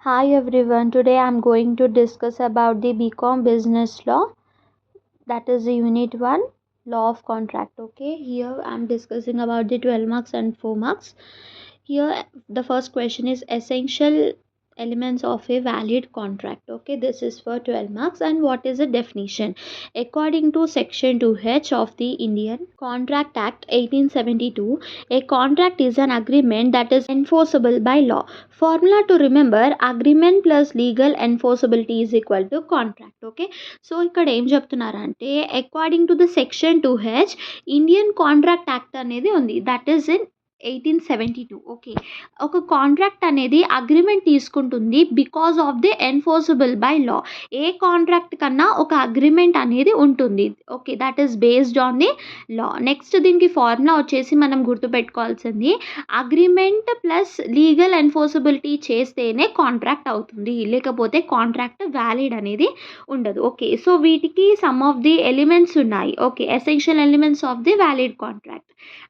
Hi everyone, today I'm going to discuss about the BCom Business Law, that is the Unit 1, Law of Contract. Okay, here I'm discussing about the 12 marks and 4 marks. Here the first question is essential elements of a valid contract. Okay, this is for 12 marks. And what is the definition? According to section 2H of the Indian Contract Act 1872, a contract is an agreement that is enforceable by law. Formula to remember: agreement plus legal enforceability is equal to contract. Okay, so ఇక్కడ ఏం చెప్తున్నారంటే according to the section 2H Indian contract act అనేది ఉంది, that is in 1872. Okay, ఒక contract అనేది agreement తీసుకుంటుంది because of the enforceable by law. A contract కన్నా ఒక అగ్రిమెంట్ అనేది ఉంటుంది. Okay, that is based on the law. Next దీనికి ఫార్ములా వచ్చేసి మనం గుర్తుపెట్టుకోవాల్సింది అగ్రిమెంట్ ప్లస్ లీగల్ ఎన్ఫోర్సబిలిటీ చేస్తేనే కాంట్రాక్ట్ అవుతుంది, లేకపోతే కాంట్రాక్ట్ వ్యాలిడ్ అనేది ఉండదు. ఓకే, సో వీటికి సమ్ ఆఫ్ ది ఎలిమెంట్స్ ఉన్నాయి. Okay, essential elements of the valid contract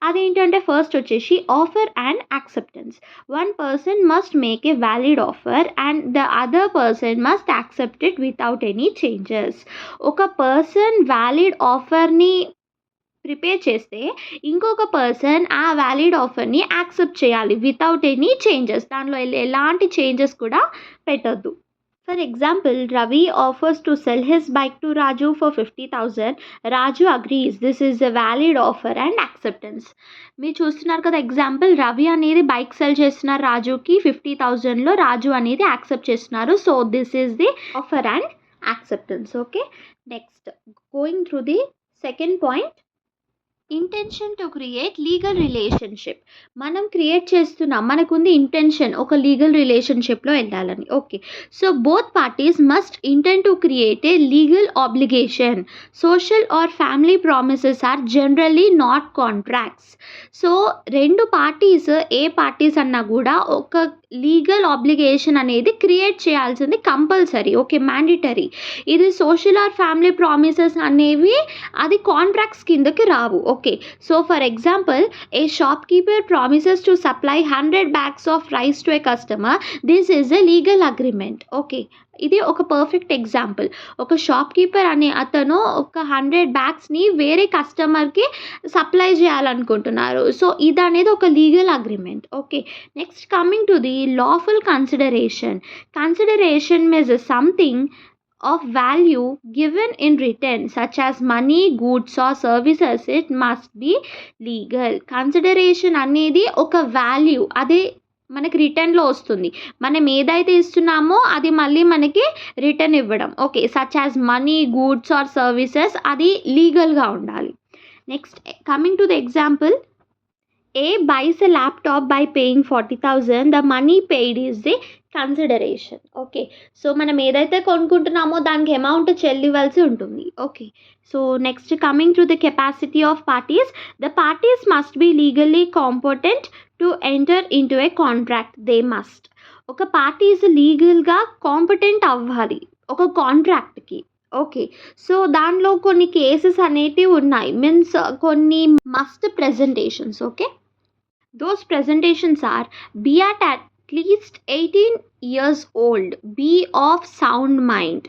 అదేంటంటే ఫస్ట్ వచ్చేసి offer and acceptance. One person must make a valid offer and the other person must accept it without any changes. ఒక person valid ఆఫర్ని prepare చేస్తే ఇంకొక person ఆ valid ఆఫర్ని accept చేయాలి without any changes. దానిలో ఎలాంటి changes కూడా పెట్టొద్దు. For example, Ravi offers to sell his bike to Raju for 50,000. Raju agrees. This is a valid offer and acceptance. మీరు చూస్తున్నారు కదా ఎగ్జాంపుల్, రవి అనేది బైక్ సెల్ చేస్తున్నారు రాజుకి 50,000లో, రాజు అనేది యాక్సెప్ట్ చేస్తున్నారు. So this is the offer and acceptance. Okay, next going through the second point, intention to create legal relationship. మనం create చేస్తున్నాం, మనకుంది ఇంటెన్షన్ ఒక లీగల్ రిలేషన్షిప్లో వెళ్ళాలని. Okay, so both parties must intent to create a legal obligation. Social or family promises are generally not contracts. సో రెండు parties, ఏ parties అన్నా కూడా ఒక లీగల్ ఆబ్లిగేషన్ అనేది క్రియేట్ చేయాల్సింది కంపల్సరీ. Okay, mandatory. ఇది సోషల్ ఆర్ ఫ్యామిలీ ప్రామిసెస్ అనేవి అది కాంట్రాక్ట్స్ కిందకి రావు. Okay, so for example, a shopkeeper promises to supply 100 bags of rice to a customer. This is a legal agreement. Okay, ఇది ఒక perfect example. ఒక shopkeeper అనే అతను ఒక 100 bagsని వేరే కస్టమర్కి సప్లై చేయాలనుకుంటున్నారు. సో ఇది అనేది ఒక legal agreement. Okay, next coming to the lawful consideration. Consideration means something of value given in return such as money, goods or services. It must be legal. Consideration అనేది ఒక వాల్యూ, అదే మనకి రిటర్న్లో వస్తుంది. మనం ఏదైతే ఇస్తున్నామో అది మళ్ళీ మనకి రిటర్న్ ఇవ్వడం. Okay, such as money, goods or services, అది లీగల్గా ఉండాలి. Next coming to the example, A buys a laptop by paying 40,000. The money paid is the consideration. Okay, so మనం ఏదైతే కొనుక్కుంటున్నామో దానికి అమౌంట్ చెల్లివలసి ఉంటుంది. Okay, so next coming to the capacity of parties. The parties must be legally competent to enter into A contract. They must. ఒక parties లీగల్గా competent అవ్వాలి ఒక కాంట్రాక్ట్కి. Okay, so దానిలో కొన్ని కేసెస్ అనేటివి ఉన్నాయి, మీన్స్ కొన్ని must presentations. Okay, those presentations are be at least 18 years old, be of sound mind,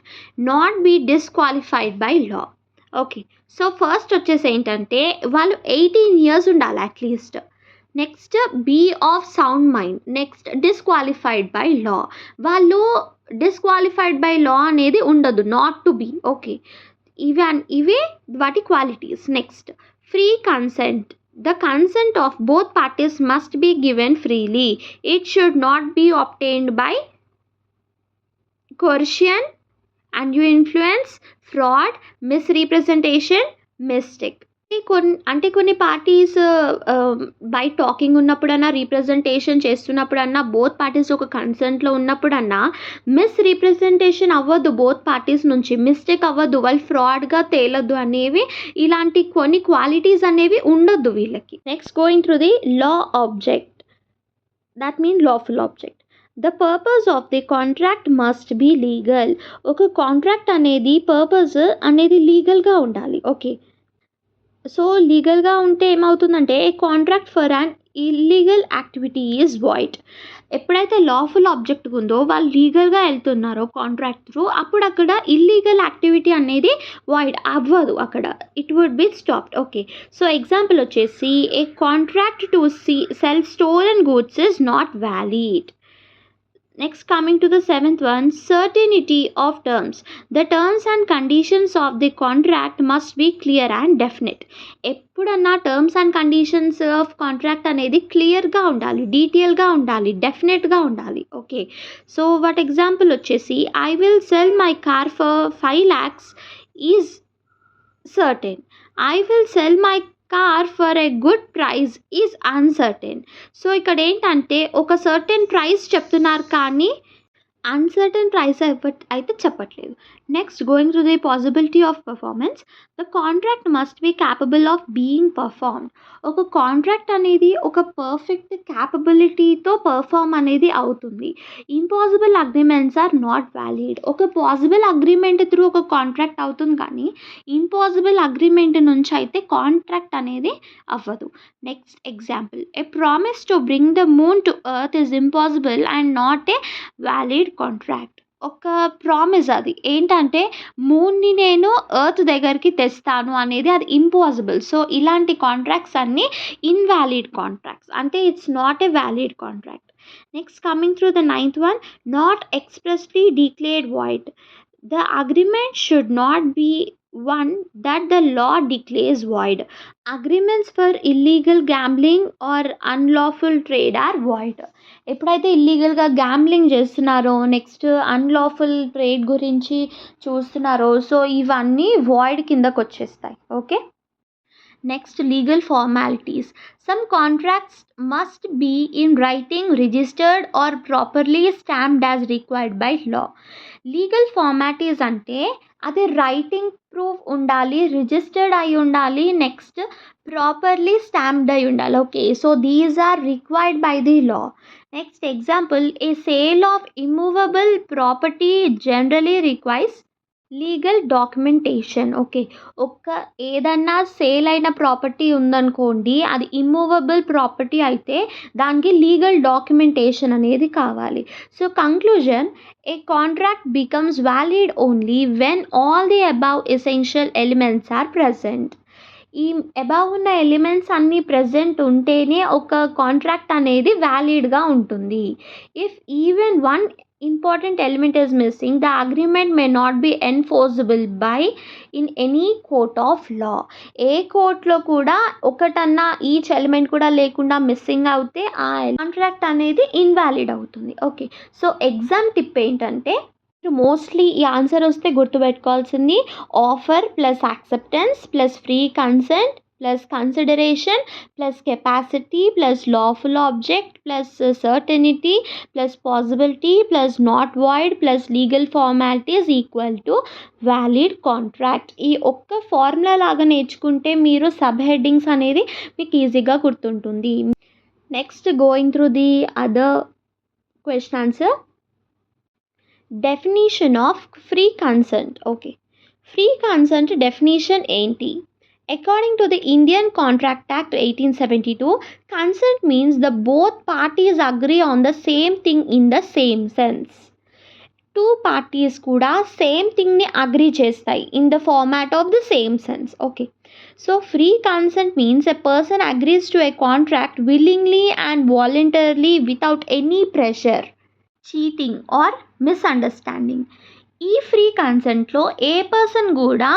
not be disqualified by law. Okay, so first వచ్చేసి ఏంటంటే వాళ్ళు 18 years ఉండాలి at least. Next be of sound mind. Next disqualified by law. వాళ్ళు disqualified by లా అనేది ఉండదు, not to be. Okay, ఇవే వాటి qualities. Next free consent. The consent of both parties must be given freely. It should not be obtained by coercion, undue influence, fraud, misrepresentation, mistake. కొన్ని parties by talking ఉన్నప్పుడన్నా, representation చేస్తున్నప్పుడన్నా, both parties ఒక కన్సెంట్లో ఉన్నప్పుడన్నా మిస్రీప్రజెంటేషన్ అవ్వద్దు both parties నుంచి, mistake అవ్వద్దు, వాళ్ళు ఫ్రాడ్గా తేలద్దు అనేవి, ఇలాంటి కొన్ని క్వాలిటీస్ అనేవి ఉండొద్దు వీళ్ళకి. Next going through the law object, that mean lawful object. The purpose of the contract must be legal. ఒక కాంట్రాక్ట్ అనేది పర్పస్ అనేది లీగల్గా ఉండాలి. ఓకే, సో లీగల్గా ఉంటే ఏమవుతుందంటే a contract for an illegal activity is void. ఎప్పుడైతే లాఫుల్ ఆబ్జెక్ట్ ఉందో వాళ్ళు లీగల్గా వెళ్తున్నారో కాంట్రాక్ట్ త్రూ, అప్పుడు అక్కడ ఇల్లీగల్ యాక్టివిటీ అనేది వాయిడ్ అవ్వదు, అక్కడ it would be stopped. Okay, so example వచ్చేసి a contract to sell stolen goods is not valid. Next, coming to the seventh one, certainty of terms. The terms and conditions of the contract must be clear and definite. ఎప్పుడన్నా terms and conditions of contract అనేది క్లియర్గా ఉండాలి, డీటెయిల్గా ఉండాలి, డెఫినెట్గా ఉండాలి. Okay, so what example వచ్చేసి I will sell my car for 5 lakhs is certain. I will sell my car for a good price is uncertain. So ఇక్కడ ఏంటంటే ఒక సర్టెన్ ప్రైస్ చెప్తున్నారు కానీ అన్సర్టెన్ ప్రైస్ అయితే చెప్పట్లేదు. Next, going to the possibility of performance. The contract must be capable of being performed. ఒక contract అనేది ఒక పర్ఫెక్ట్ క్యాపబిలిటీతో పర్ఫార్మ్ అనేది అవుతుంది. Impossible agreements are not valid. ఒక పాసిబుల్ అగ్రిమెంట్ త్రూ ఒక కాంట్రాక్ట్ అవుతుంది కానీ ఇంపాసిబుల్ అగ్రిమెంట్ నుంచి అయితే కాంట్రాక్ట్ అనేది అవ్వదు. Next example, a promise to bring the moon to earth is impossible and not a valid contract. ఒక ప్రామిస్, అది ఏంటంటే మూన్ని నేను ఎర్త్ దగ్గరికి తెస్తాను అనేది అది ఇంపాసిబుల్. సో ఇలాంటి కాంట్రాక్ట్స్ అన్నీ ఇన్వాలిడ్ కాంట్రాక్ట్స్, అంటే it's not a valid contract. Next, coming through the ninth one, not expressly declared void. The agreement should not be one that the law declares void. Agreements for illegal gambling or unlawful trade are void. ఎప్పుడైతే ఇల్లీగల్గా gambling చేస్తున్నారో, next unlawful trade గురించి చూస్తున్నారో, so ఇవన్నీ void కిందకు వచ్చేస్తాయి. Okay, next legal formalities. Some contracts must be in writing, registered or properly stamped as required by law. Legal formalities అంటే అది రైటింగ్ ప్రూఫ్ ఉండాలి, రిజిస్టర్డ్ అయి ఉండాలి, నెక్స్ట్ ప్రాపర్లీ స్టాంప్డ్ అయి ఉండాలి. Okay, so these are required by the law. Next example, a sale of immovable property generally requires legal documentation. Okay, ఏదన్నా sale అయిన property ఉందనుకోండి, అది ఇమ్మూవబుల్ ప్రాపర్టీ అయితే దానికి లీగల్ డాక్యుమెంటేషన్ అనేది కావాలి. So conclusion, a contract becomes valid only when all the above essential elements are present. ఈ above ఉన్న ఎలిమెంట్స్ అన్నీ ప్రెజెంట్ ఉంటేనే ఒక కాంట్రాక్ట్ అనేది వ్యాలిడ్గా ఉంటుంది. If even one important element is missing, the agreement may not be enforceable by in any court of law. ఏ కోర్టులో కూడా ఒకటన్నా ఈచ్ ఎలిమెంట్ కూడా లేకుండా మిస్సింగ్ అవుతే ఆ కాంట్రాక్ట్ అనేది ఇన్వాలిడ్ అవుతుంది. ఓకే, సో ఎగ్జామ్ టిప్ ఏంటంటే మోస్ట్లీ ఈ ఆన్సర్ వస్తే గుర్తుపెట్టుకోవాల్సింది offer plus acceptance plus free consent plus consideration plus capacity plus lawful object plus certainty plus possibility plus not void plus legal formalities equal to valid contract. ఈ ఒక్క formula లాగా నేర్చుకుంటే మీరు sub headings అనేది మీకు ఈజీగా గుర్తుంటుంది. Next, going through the other question answer. Definition of free consent. Okay, free consent definition ఏంటి? According to the Indian Contract Act 1872, consent means the both parties agree on the same thing in the same sense. Two parties kuda same thing ni agree chestayi in the format of the same sense. Okay, so free consent means a person agrees to a contract willingly and voluntarily without any pressure, cheating or misunderstanding. ఈ free కన్సెంట్లో ఏ person కూడా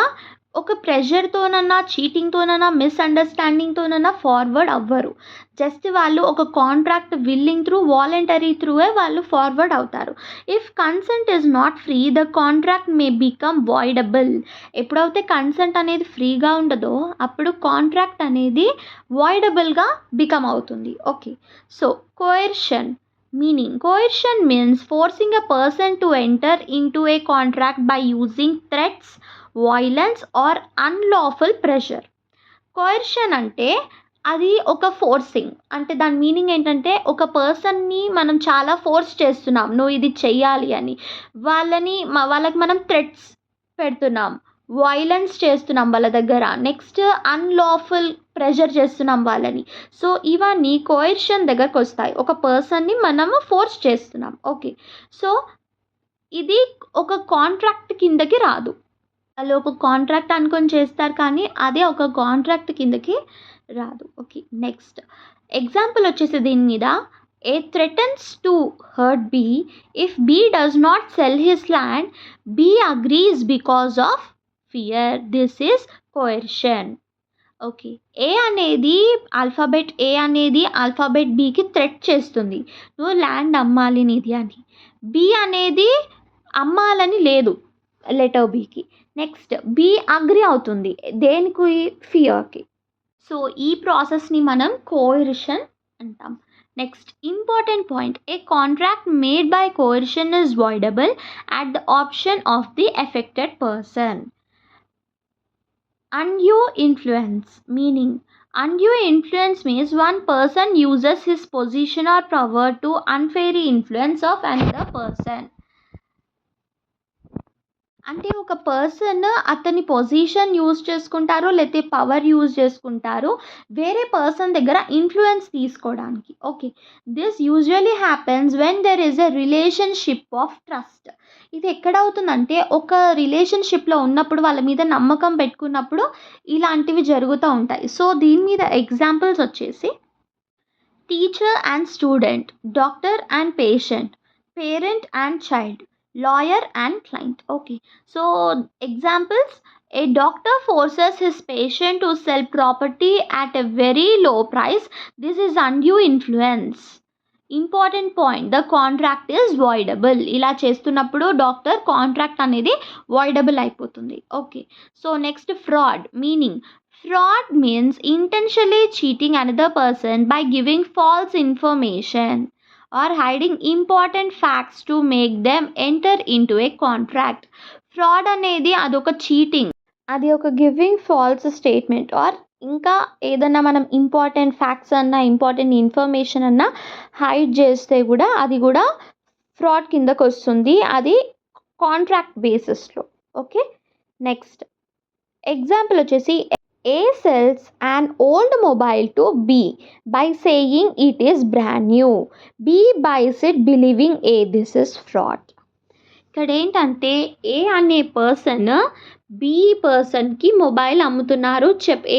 ఒక ప్రెషర్తోనన్నా చీటింగ్తోనన్నా మిస్అండర్స్టాండింగ్తోనన్నా forward అవ్వరు. Just వాళ్ళు ఒక contract willing through voluntary త్రూవే వాళ్ళు forward అవుతారు. If consent is not free, the contract may become voidable. ఎప్పుడైతే consent అనేది ఫ్రీగా ఉండదో అప్పుడు కాంట్రాక్ట్ అనేది వాయిడబుల్గా బికమ్ అవుతుంది. Okay, so coercion meaning. Coercion means forcing a person to enter into a contract by using threats, violence or unlawful pressure. Coercion అంటే అది ఒక ఫోర్సింగ్, అంటే దాని మీనింగ్ ఏంటంటే ఒక పర్సన్ని మనం చాలా ఫోర్స్ చేస్తున్నాం, నువ్వు ఇది చెయ్యాలి అని. వాళ్ళకి మనం థ్రెట్స్ పెడుతున్నాం, వైలెన్స్ చేస్తున్నాం వాళ్ళ దగ్గర. నెక్స్ట్ అన్లాఫుల్ ప్రెషర్ చేస్తున్నాం వాళ్ళని. సో ఇవన్నీ కోయర్షన్ దగ్గరకు వస్తాయి. ఒక పర్సన్ని మనము ఫోర్స్ చేస్తున్నాం. ఓకే. సో ఇది ఒక కాంట్రాక్ట్ కిందకి రాదు. వాళ్ళు ఒక కాంట్రాక్ట్ అనుకొని చేస్తారు కానీ అదే ఒక కాంట్రాక్ట్ కిందకి రాదు. ఓకే. నెక్స్ట్ ఎగ్జాంపుల్ వచ్చేసి దీని మీద A threatens to hurt B if B does not sell his land B agrees because of fear. This is coercion. Okay. Alphabet A అనేది ఆల్ఫాబెట్ బికి థ్రెట్ చేస్తుంది, నువ్వు ల్యాండ్ అమ్మాలి నీది అని. బి అనేది అమ్మాలని లేదు లెటర్ బికి. నెక్స్ట్ బి అగ్రి అవుతుంది దేనికి? ఫియర్కి. సో ఈ ప్రాసెస్ని మనం కోయర్షన్ అంటాం. Next important point, A contract made by coercion is voidable at the option of the affected person. Undue influence, meaning undue influence means one person uses his position or power to unfairly influence of another person. అంటే ఒక person అతని position use చేసుకుంటారు లేకపోతే power use చేసుకుంటారు వేరే person దగ్గర influence తీసుకోవడానికి. Okay. This usually happens when there is a relationship of trust. ఇది ఎక్కడ అవుతుందంటే ఒక రిలేషన్షిప్లో ఉన్నప్పుడు వాళ్ళ మీద నమ్మకం పెట్టుకున్నప్పుడు ఇలాంటివి జరుగుతూ ఉంటాయి. సో దీని మీద ఎగ్జాంపుల్స్ వచ్చేసి teacher and student, doctor and patient, parent and child, lawyer and client. Okay. So examples, a doctor forces his patient to sell property at a very low price. This is undue influence. Important point, the contract is voidable. ఇలా చేస్తున్నప్పుడు doctor contract అనేది voidable అయిపోతుంది. Okay. So next fraud, meaning fraud means intentionally cheating another person by giving false information or hiding important facts to make them enter into a contract. Fraud అనేది అదొక cheating, అది ఒక giving false statement are ఇంకా ఏదన్నా మనం important facts అన్నా important information అన్నా hide చేస్తే కూడా అది కూడా ఫ్రాడ్ కిందకు వస్తుంది, అది కాంట్రాక్ట్ బేసిస్లో. ఓకే. నెక్స్ట్ ఎగ్జాంపుల్ వచ్చేసి A sells an old mobile to B by saying it is brand new. B buys it believing A. This is fraud. ఇక్కడ ఏంటంటే ఏ అనే పర్సన్ బి పర్సన్కి మొబైల్ అమ్ముతున్నారు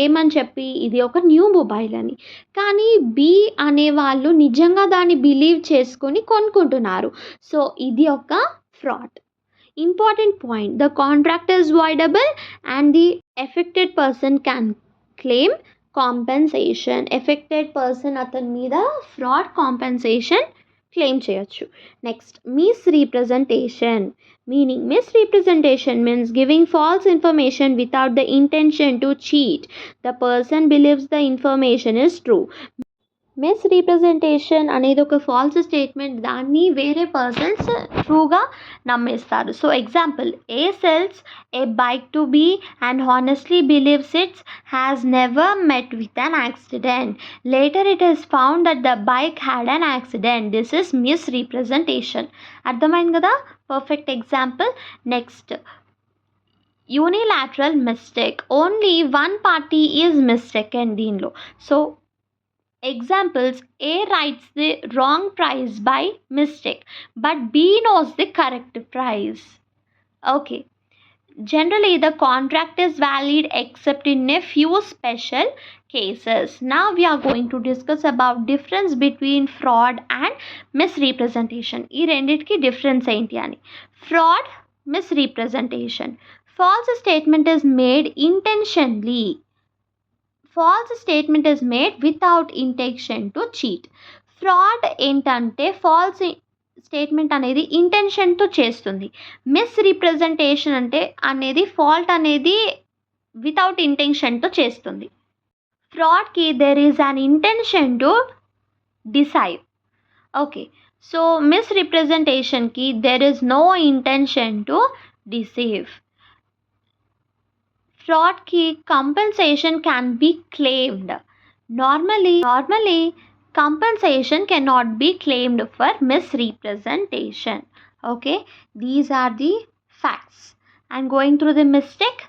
ఏమని చెప్పి ఇది ఒక న్యూ మొబైల్ అని. కానీ బి అనే వాళ్ళు నిజంగా దాన్ని బిలీవ్ చేసుకొని కొనుక్కుంటున్నారు. సో ఇది ఒక fraud. Important point, the contract is voidable and the affected person can claim compensation. Affected person అతని మీద fraud compensation claim చేయొచ్చు. Next, misrepresentation, meaning misrepresentation means giving false information without the intention to cheat. The person believes the information is true. మిస్రీప్రజెంటేషన్ అనేది ఒక falls statement, దాన్ని వేరే persons ట్రూగా నమ్మేస్తారు. So example, A sells a bike to B and honestly believes it's has never met with an accident. Later it is found that the bike had an accident. This is misrepresentation. అర్థమైంది కదా? Perfect example. Next, unilateral mistake, only one party is mistaken దీనిలో. So examples, A writes the wrong price by mistake but B knows the correct price. Okay. Generally the contract is valid except in a few special cases. Now we are going to discuss about difference between fraud and misrepresentation. ఈ రెండిటికి difference ఏంటి అని. Fraud, misrepresentation. False statement is made intentionally. False statement is made without intention to cheat. Fraud ఏంటంటే false statement అనేది ఇంటెన్షన్తో చేస్తుంది. Misrepresentation అంటే అనేది fault అనేది వితౌట్ ఇంటెన్షన్తో చేస్తుంది. ఫ్రాడ్కి there is an intention to deceive. Okay. So మిస్రిప్రజెంటేషన్కి there is no intention to deceive. Fraud ki compensation can be claimed. Normally compensation cannot be claimed for misrepresentation. Okay, these are the facts. I'm going through the mistake.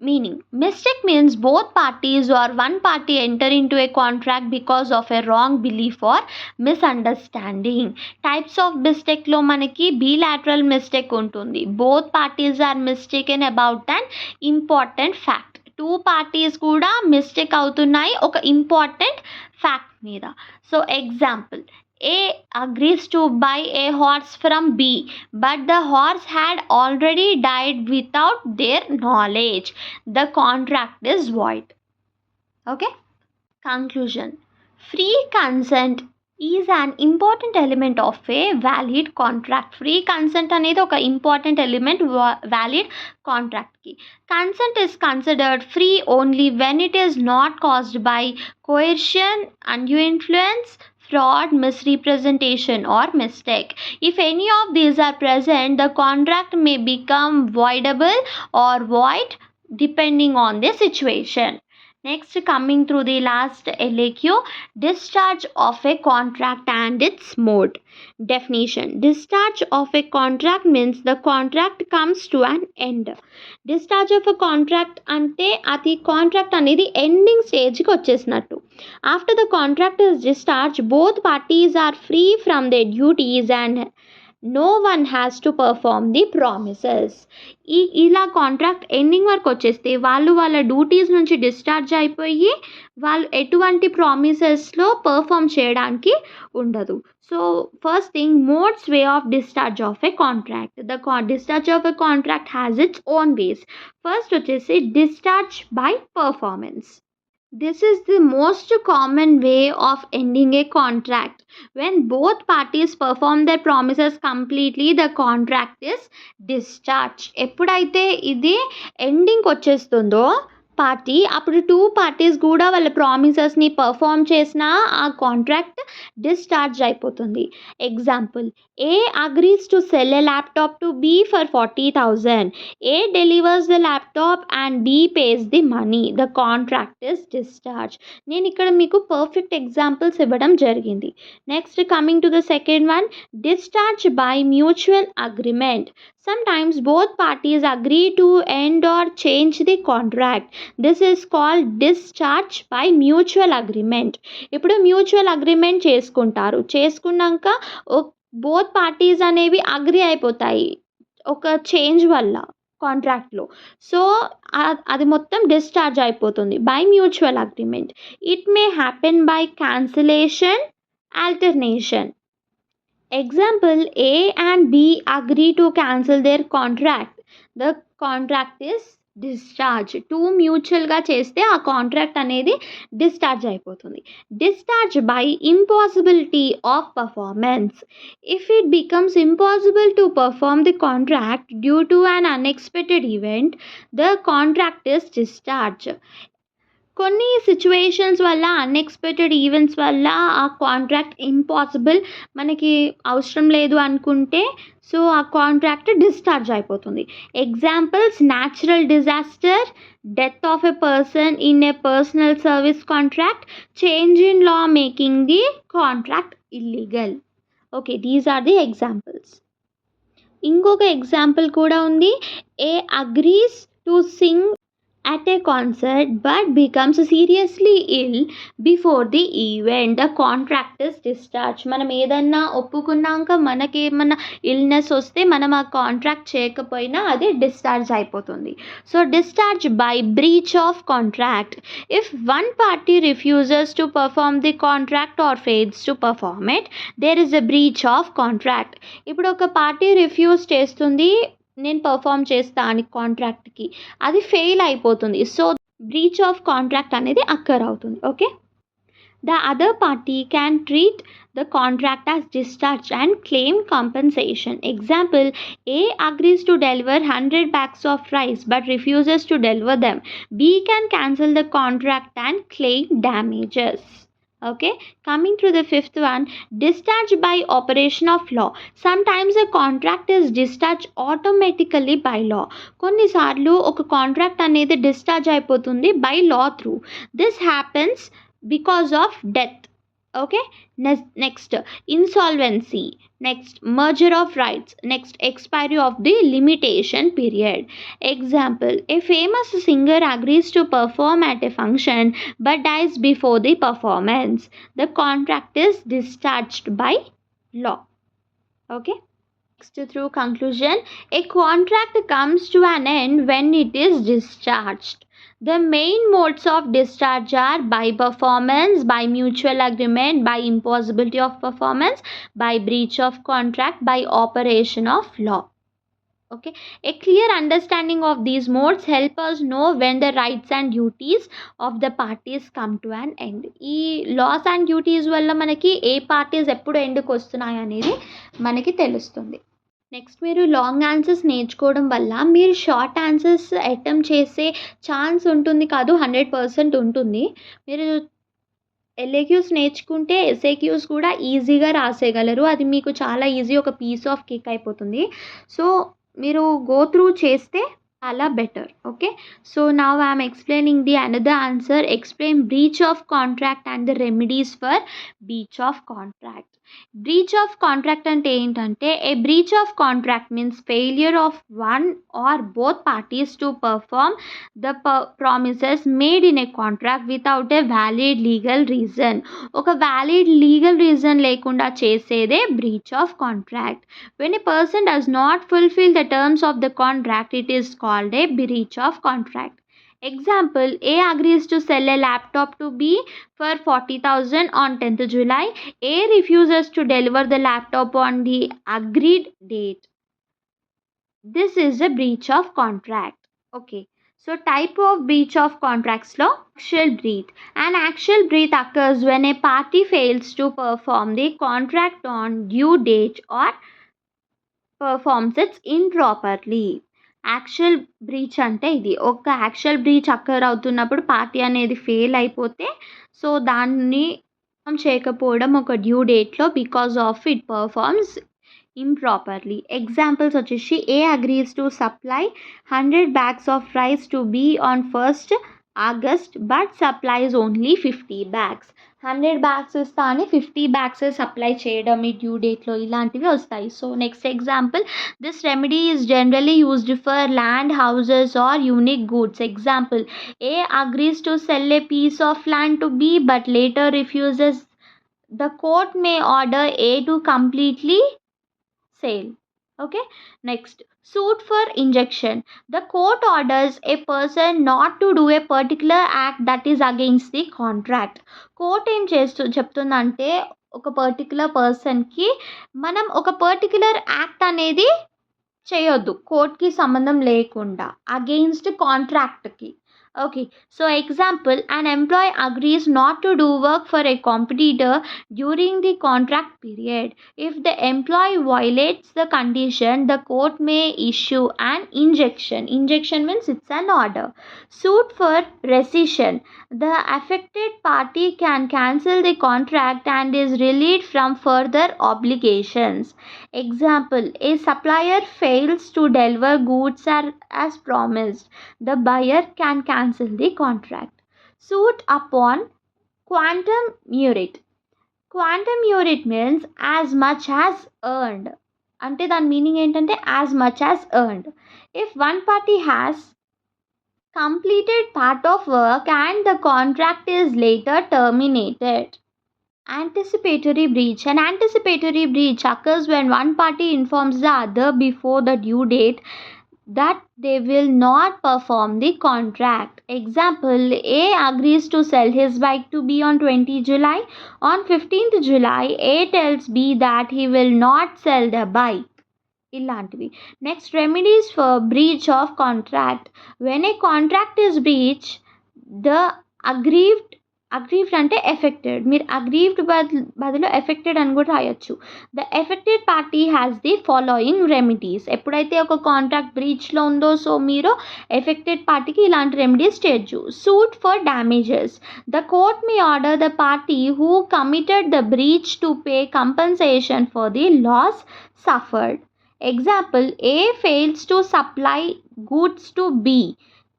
Meaning, mistake means both parties or one party enter into a contract because of a wrong belief or misunderstanding. Types of mistake లో మనకి bilateral mistake ఉంటుంది. Both parties are mistaken about an important fact. Two parties కూడా mistake అవుతున్నాయి ఒక important fact మీద. So example, A agrees to buy a horse from B, but the horse had already died without their knowledge. The contract is void. Okay? Conclusion. Free consent is an important element of a valid contract. Free consent అనేది ఒక important element valid contract కి. Consent is considered free only when it is not caused by coercion, undue influence, fraud, misrepresentation or mistake. If any of these are present, the contract may become voidable or void depending on the situation. Next, coming through the last LAQ, discharge of a contract and its mode. Definition. Discharge of a contract means the contract comes to an end. Discharge of a contract ante adi contract anedi ending stage ki vachesnattu. After the contract is discharged, both parties are free from their duties and no one has to perform the promises. ఇలా contract ending వరకు వచ్చేస్తే వాళ్ళ duties నుంచి discharge అయిపోయి వాళ్ళు ఎటువంటి ప్రామిసెస్లో perform చేయడానికి ఉండదు. So first thing, modes way of discharge of a contract. The discharge of a contract has its own ways. First వచ్చేసి discharge by performance. This is the most common way of ending a contract. When both parties perform their promises completely, the contract is discharged. ఎప్పుడైతే ఇది ending వచ్చేస్తుందో party, అప్పుడు two parties కూడా వాళ్ళ ప్రామిసెస్ని perform చేసినా ఆ contract discharge అయిపోతుంది. Example, A agrees to sell a laptop to B for 40,000. A delivers the laptop and B pays the money. The contract is discharged. నేను ఇక్కడ మీకు పర్ఫెక్ట్ ఎగ్జాంపుల్స్ ఇవ్వడం జరిగింది. Next, coming to the second one, discharge by mutual agreement. Sometimes both parties agree to end or change the contract. This is called discharge by mutual agreement. ఇప్పుడు mutual agreement చేసుకున్నాక both parties అనేవి agri అయిపోతాయి ఒక change వల్ల కాంట్రాక్ట్లో. So అది మొత్తం discharge అయిపోతుంది by mutual agreement. It may happen by cancellation, alternation. Example, A and B agree to cancel their contract. The contract is discharged. Two మ్యూచువల్గా చేస్తే ఆ కాంట్రాక్ట్ అనేది డిశ్చార్జ్ అయిపోతుంది. Discharge by impossibility of performance. If it becomes impossible to perform the contract due to an unexpected event, the contract is discharge. కొన్ని situations వల్ల, unexpected events వల్ల ఆ contract impossible, మనకి అవసరం లేదు అనుకుంటే సో ఆ కాంట్రాక్ట్ డిశ్చార్జ్ అయిపోతుంది. Examples, natural disaster, death of a person in a personal service contract, change in law making the contract illegal. Okay, these are the examples. ఇంకొక example కూడా ఉంది. A agrees to sing at a concert but becomes seriously ill before the event. The contract is discharged. మనం ఏదన్నా ఒప్పుకున్నాక మనకేమన్నా illness వస్తే మనం ఆ contract చేయకపోయినా అది డిశ్చార్జ్ అయిపోతుంది. So discharge by breach of contract. If one party refuses to perform the contract or fails to perform it, there is a breach of contract. ఇప్పుడు ఒక పార్టీ రిఫ్యూజ్ చేస్తుంది, నేను పర్ఫామ్ చేస్తా అని కాంట్రాక్ట్కి, అది ఫెయిల్ అయిపోతుంది. సో బ్రీచ్ ఆఫ్ కాంట్రాక్ట్ అనేది అక్కర్ అవుతుంది. Okay, the other party can treat the contract as discharge and claim compensation. Example, A agrees to deliver 100 bags of rice but refuses to deliver them. B can cancel the contract and claim damages. Okay, coming to the fifth one, discharge by operation of law. Sometimes a contract is discharged automatically by law. కొన్నిసార్లు ఒక contract అనేది discharge అయిపోతుంది by law through. This happens because of death. Okay, next insolvency, next merger of rights, next expiry of the limitation period. Example, a famous singer agrees to perform at a function but dies before the performance. The contract is discharged by law. Okay, next, through conclusion, a contract comes to an end when it is discharged. The main modes of discharge are by performance, by mutual agreement, by impossibility of performance, by breach of contract, by operation of law. Okay, a clear understanding of these modes help us know when the rights and duties of the parties come to an end. ఈ loss and duties వల్ల మనకి ఏ parties ఎప్పుడు ఎండ్కి వస్తున్నాయి అనేది మనకి తెలుస్తుంది. Next, మీరు long answers నేర్చుకోవడం వల్ల మీరు షార్ట్ ఆన్సర్స్ అటెంప్ట్ చేసే ఛాన్స్ ఉంటుంది కాదు, 100% ఉంటుంది. మీరు ఎల్ఏక్యూస్ నేర్చుకుంటే ఎస్ఏక్యూస్ కూడా ఈజీగా రాసేయగలరు. అది మీకు చాలా ఈజీ, ఒక పీస్ ఆఫ్ కేక్ అయిపోతుంది. సో మీరు గో త్రూ చేస్తే చాలా better. Okay, so now I'm explaining the another answer. Explain breach of contract and the remedies for breach of contract. Breach of contract అంటే ఏంటంటే, a breach of contract means failure of one or both parties to perform the promises made in a contract without a valid legal reason. ఒక valid legal reason లేకుండా చేసేదే breach of contract. When a person does not fulfill the terms of the contract, it is called a breach of contract. Example, A agrees to sell a laptop to B for 40,000 on 10th July. A refuses to deliver the laptop on the agreed date. This is a breach of contract. Okay. So type of breach of contracts law, actual breach. An actual breach occurs when a party fails to perform the contract on due date or performs it improperly. Actual breach అంటే ఇది. ఒక actual breach అక్కర్ అవుతున్నప్పుడు party అనేది fail అయిపోతే, so దాన్ని చేయకపోవడం ఒక due డేట్లో because of it performs improperly. Examples వచ్చేసి, A agrees to supply 100 bags of rice to B on 1st August but supplies only 50 bags. 100 bags ఇస్తా అని 50 bags సప్లై చేయడం ఈ డ్యూ డేట్లో, ఇలాంటివి వస్తాయి. So next example, this remedy is generally used for land, houses or unique goods. Example, A agrees to sell a piece of land to B but later refuses. The court may order A to completely sale. Okay, next, suit for injunction. The court orders a person not to do a particular act that is against the contract. Court ఏం చెప్తుందంటే, ఒక particular పర్సన్కి మనం ఒక particular act అనేది చేయొద్దు, కోర్ట్కి సంబంధం లేకుండా, against కాంట్రాక్ట్కి. Okay, so example, an employee agrees not to do work for a competitor during the contract period. If the employee violates the condition, the court may issue an injunction. Injunction means it's an order. Suit for rescission. The affected party can cancel the contract and is relieved from further obligations. Example, a supplier fails to deliver goods as promised. The buyer can cancel the contract. Suit upon quantum merit. Quantum merit means as much as earned. అంటే దాని meaning ఏంటంటే as much as earned. If one party has completed part of work and the contract is later terminated. Anticipatory breach. An anticipatory breach occurs when one party informs the other before the due date that they will not perform the contract. Example, A agrees to sell his bike to B on 20 July. On 15th July, A tells B that he will not sell the bike. ఇలాంటివి. Next, remedies for breach of contract. When a contract is breach, the aggrieved అంటే affected, మీరు aggrieved బదులు affected అని కూడా రాయొచ్చు. The affected party has the following remedies. ఎప్పుడైతే ఒక contract బ్రీచ్లో ఉందో, సో మీరు ఎఫెక్టెడ్ పార్టీకి ఇలాంటి రెమెడీస్ చేయొచ్చు. Suit for damages. The court may order the party who committed the breach to pay compensation for the loss suffered. Example, A fails to supply goods to B,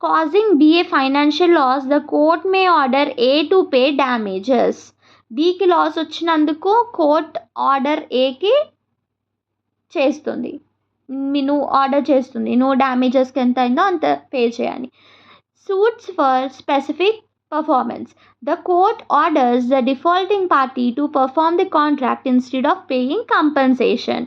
causing B a financial loss. The court may order A to pay damages. బికి loss వచ్చినందుకు court order ఏకి చేస్తుంది, నువ్వు order చేస్తుంది, నువ్వు డ్యామేజెస్కి ఎంత అయిందో అంత పే చేయాలి. Suits for specific performance. The court orders the defaulting party to perform the contract instead of paying compensation.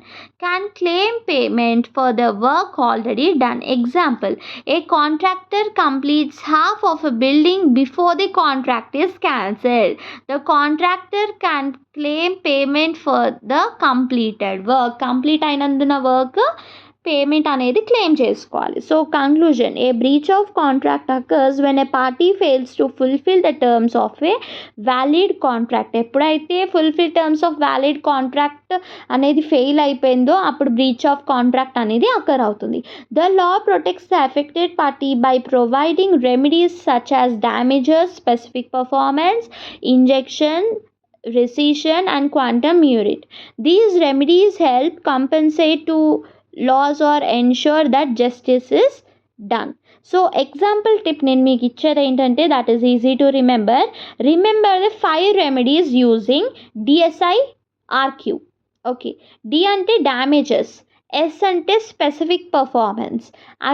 Can claim payment for the work already done. Example, a contractor completes half of a building before the contract is cancelled. The contractor can claim payment for the completed work. Complete అయినందున work payment అనేది claim చేసుకోవాలి. So conclusion, a breach of contract occurs when a party fails to fulfil the terms of a valid contract. ఎప్పుడైతే fulfil terms of valid contract అనేది fail అయిపోయిందో అప్పుడు breach of contract అనేది occur అవుతుంది. The law protects the affected party by providing remedies such as damages, specific performance, injection, rescission and quantum merit. These remedies help compensate to laws or ensure that justice is done. So example tip నేను మీకు ఇచ్చేది ఏంటంటే that is easy to remember the 5 remedies using DSI RQ. Okay, D అంటే damages, S అంటే specific performance,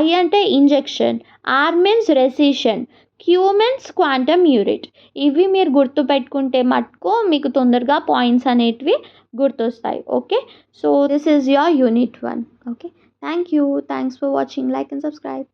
I అంటే injunction, R means rescission, Q means quantum meruit. ఇవి మీరు గుర్తుపెట్టుకుంటే మటుకు మీకు తొందరగా పాయింట్స్ అనేటివి గుర్తొస్తాయి. Okay, so this is your unit 1. Okay, thank you, thanks for watching, like and subscribe.